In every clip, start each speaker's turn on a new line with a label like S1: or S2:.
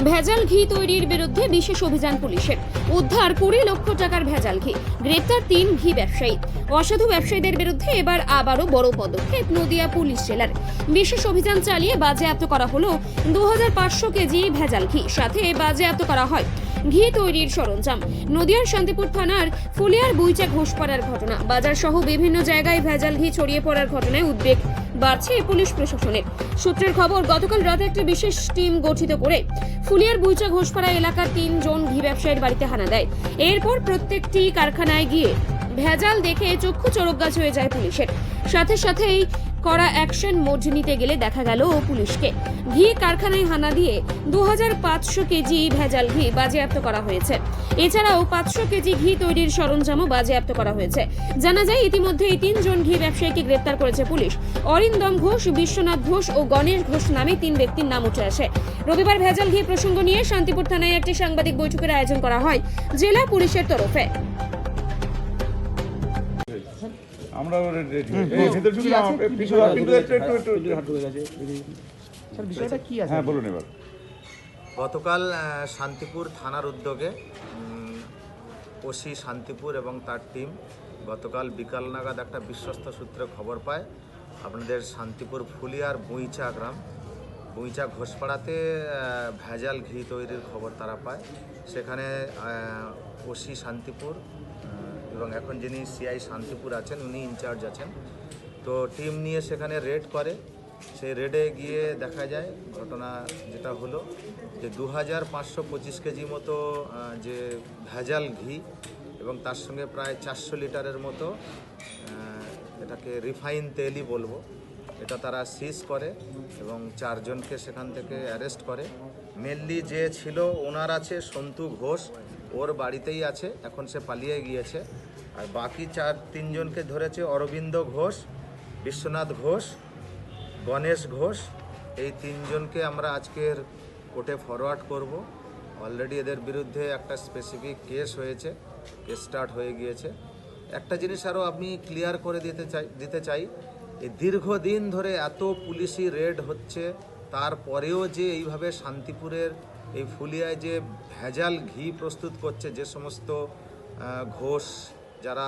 S1: ভেজাল ঘি তৈরির বিরুদ্ধে বিশেষ অভিযান পুলিশের। উদ্ধার 20 লক্ষ টাকার ভেজাল ঘি। গ্রেপ্তার 3 ঘি ব্যবসায়ী। অসাধু ব্যবসায়ীদের বিরুদ্ধে এবার আবারও বড় পদক্ষেপ নদিয়া পুলিশ জেলার। বিশেষ অভিযান চালিয়ে বাজেয়াপ্ত করা হলো 2500 কেজি ভেজাল ঘি। সাথে বাজেয়াপ্ত করা হয় ঘি তৈরির সরঞ্জাম। নদিয়ার শান্তিপুর থানার ফুলিয়ার বুইচা ঘোষপাড়ার ঘটনা। বাজার সহ বিভিন্ন জায়গায় ভেজাল ঘি ছড়িয়ে পড়ার ঘটনায় উদ্বেগ বাড়ছে পুলিশ প্রশাসনের। সূত্রের খবর, গতকাল রাতে একটি বিশেষ টিম গঠিত করে ফুলিয়ার বুইচা ঘোষপাড়া এলাকার 3 জন ঘি ব্যবসায়ীর বাড়িতে হানা দেয়। এরপর প্রত্যেকটি কারখানায় গিয়ে ভেজাল দেখে চক্ষু চড়কগাছ হয়ে যায় পুলিশের। সাথে সাথেই কড়া অ্যাকশন মোড নিতে গেলে দেখা গেল পুলিশকে। ঘি কারখানায় হানা দিয়ে 2500 কেজি ভেজাল ঘি বাজেয়াপ্ত করা হয়েছে। এছাড়াও 500 কেজি ঘি তৈরির সরঞ্জামও বাজেয়াপ্ত করা হয়েছে। জানা যায় ইতিমধ্যে এই 3 জন ঘি ব্যবসায়ীকে গ্রেপ্তার করেছে পুলিশ। অরিন্দম ঘোষ, বিশ্বনাথ ঘোষ ও গণেশ ঘোষ নামে 3 ব্যক্তির নাম উঠে আসে। রবিবার ভেজাল ঘি প্রসঙ্গ নিয়ে শান্তিপুর থানায় একটি সাংবাদিক বৈঠকের আয়োজন করা হয় জেলা পুলিশের তরফে।
S2: আমরা হ্যাঁ বলুন এবার।
S3: গতকাল শান্তিপুর থানার উদ্যোগে ওসি শান্তিপুর এবং তার টিম গতকাল বিকাল নাগাদ একটা বিশ্বস্ত সূত্রে খবর পায় আপনাদের শান্তিপুর ফুলিয়ার বুইচা গ্রাম, বুইচা ঘোষপাড়াতে ভেজাল ঘি তৈরির খবর তারা পায়। সেখানে ওসি শান্তিপুর এবং এখন যিনি সিআই শান্তিপুর আছেন উনি ইনচার্জ আছেন, তো টিম নিয়ে সেখানে রেড করে। সেই রেডে গিয়ে দেখা যায় ঘটনা যেটা হলো যে 2525 কেজি মতো যে ভেজাল ঘি এবং তার সঙ্গে প্রায় 400 লিটারের মতো এটাকে রিফাইন তেলই বলবো, এটা তারা সিজ করে এবং 4 জনকে সেখান থেকে অ্যারেস্ট করে। মেনলি যে ছিল ওনার আছে সন্তু ঘোষ, ওর বাড়িতেই আছে, এখন সে পালিয়ে গিয়েছে। আর বাকি 3 জনকে ধরেছে অরবিন্দ ঘোষ, বিশ্বনাথ ঘোষ, গণেশ ঘোষ। এই 3 জনকে আমরা আজকের কোর্টে ফরওয়ার্ড করব। অলরেডি এদের বিরুদ্ধে একটা স্পেসিফিক কেস হয়েছে, কেস স্টার্ট হয়ে গিয়েছে। একটা জিনিস আরও আমি ক্লিয়ার করে দিতে চাই, এই দীর্ঘদিন ধরে এত পুলিশি রেড হচ্ছে, তারপরেও যে এইভাবে শান্তিপুরের এই ফুলিয়ায় যে ভেজাল ঘি প্রস্তুত করছে যে সমস্ত ঘোষ যারা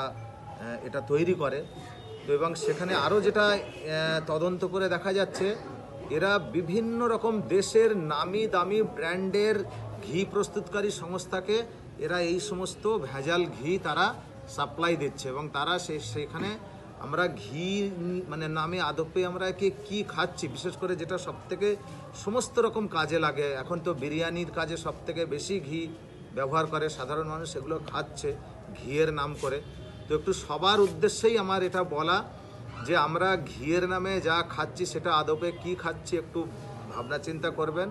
S3: এটা তৈরি করে, তো এবং সেখানে আরও যেটা তদন্ত করে দেখা যাচ্ছে এরা বিভিন্ন রকম দেশের নামি দামি ব্র্যান্ডের ঘি প্রস্তুতকারী সংস্থাকে এরা এই সমস্ত ভেজাল ঘি তারা সাপ্লাই দিচ্ছে এবং তারা সেখানে আমরা ঘি মানে নামে আদপে আমরা কি খাচ্ছি, বিশেষ করে যেটা সবথেকে সমস্ত রকম কাজে লাগে, এখন তো বিরিয়ানির কাজে সবথেকে বেশি ঘি ব্যবহার করে সাধারণ মানুষ, সেগুলো খাচ্ছে ঘিয়ের নাম করে। তো একটু সবার উদ্দেশ্যেই আমার এটা বলা যে আমরা ঘিয়ের নামে যা খাচ্ছি সেটা আদপে কি খাচ্ছি একটু ভাবনা চিন্তা করবেন।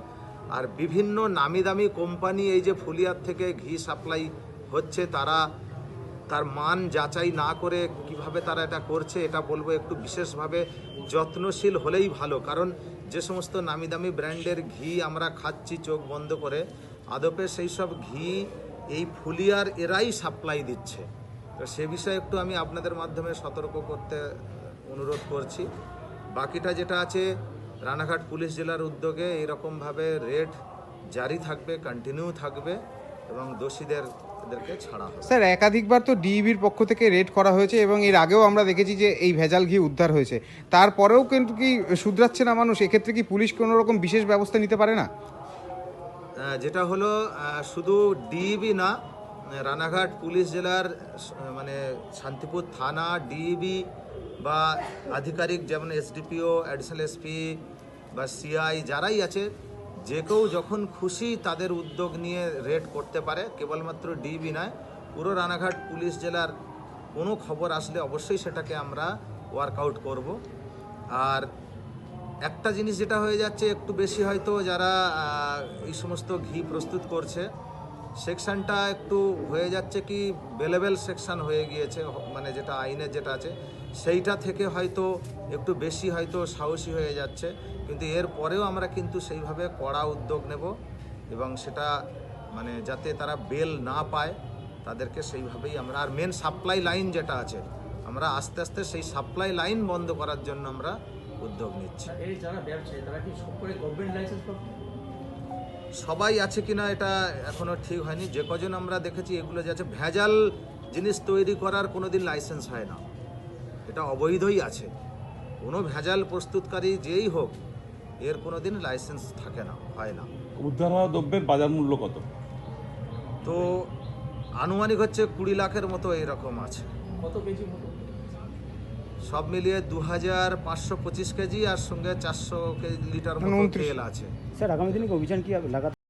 S3: আর বিভিন্ন নামি দামি কোম্পানি এই যে ফুলিয়ার থেকে ঘি সাপ্লাই হচ্ছে, তারা তার মান যাচাই না করে কিভাবে তারা এটা করছে, এটা বলবো একটু বিশেষভাবে যত্নশীল হলেই ভালো। কারণ যে সমস্ত নামি দামি ব্র্যান্ডের ঘি আমরা খাচ্ছি চোখ বন্ধ করে, আদপে সেই সব ঘি এই ফুলিয়ার এরাই সাপ্লাই দিচ্ছে। তো সে বিষয়ে একটু আমি আপনাদের মাধ্যমে সতর্ক করতে অনুরোধ করছি। বাকিটা যেটা আছে রানাঘাট পুলিশ জেলার উদ্যোগে এইরকমভাবে রেড জারি থাকবে, কন্টিনিউ থাকবে এবং দোষীদেরকে ছাড়া হবে।
S4: স্যার, একাধিকবার তো ডিইবির পক্ষ থেকে রেড করা হয়েছে এবং এর আগেও আমরা দেখেছি যে এই ভেজাল ঘি উদ্ধার হয়েছে, তারপরেও কিন্তু কি শুধরাচ্ছে না মানুষ? এক্ষেত্রে কি পুলিশ কোনো রকম বিশেষ ব্যবস্থা নিতে পারে না?
S3: যেটা হলো শুধু ডিইবি না, রানাঘাট পুলিশ জেলার মানে শান্তিপুর থানা, ডিইবি বা আধিকারিক যেমন এসডিপিও, অ্যাডিশনাল এসপি বা সিআই যারাই আছে, যে কেউ যখন খুশি তাদের উদ্যোগ নিয়ে রেড করতে পারে। কেবলমাত্র ডিইবি নয়, পুরো রানাঘাট পুলিশ জেলার কোনো খবর আসলে অবশ্যই সেটাকে আমরা ওয়ার্কআউট করব। আর একটা জিনিস যেটা হয়ে যাচ্ছে একটু বেশি, হয়তো যারা এই সমস্ত ঘি প্রস্তুত করছে সেকশনটা একটু হয়ে যাচ্ছে কি বেলেবেল সেকশন হয়ে গিয়েছে, মানে যেটা আইনের যেটা আছে সেইটা থেকে হয়তো একটু বেশি হয়তো সাহসী হয়ে যাচ্ছে। কিন্তু এর পরেও আমরা কিন্তু সেইভাবে কড়া উদ্যোগ নেব এবং সেটা মানে যাতে তারা বেল না পায় তাদেরকে সেইভাবেই আমরা, আর মেন সাপ্লাই লাইন যেটা আছে আমরা আস্তে আস্তে সেই সাপ্লাই লাইন বন্ধ করার জন্য আমরা উদ্যোগ নিচ্ছি।
S5: এই যারা ব্যবসায়ী তারা কি সব করে গভর্নমেন্ট লাইসেন্স পাবে?
S3: সবাই আছে কিনা এটা এখনো ঠিক হয়নি। যে কজন আমরা দেখেছি এগুলো যে আছে ভেজাল জিনিস তৈরি করার কোনোদিন লাইসেন্স হয় না, এটা অবৈধই আছে। কোনো ভেজাল প্রস্তুতকারী যেই হোক এর কোনোদিন লাইসেন্স থাকে না, হয় না।
S2: উদ্ধার হওয়া দ্রব্যের বাজার মূল্য কত?
S3: তো আনুমানিক হচ্ছে 20 লাখের মতো এইরকম আছে।
S5: কত কেজি মতো?
S3: সব মিলিয়ে 2525 কেজি আর সঙ্গে 400 লিটার মতো
S4: 29
S3: তেল আছে।
S5: স্যার আগামী দিনে কি অভিযান কি লাগাতার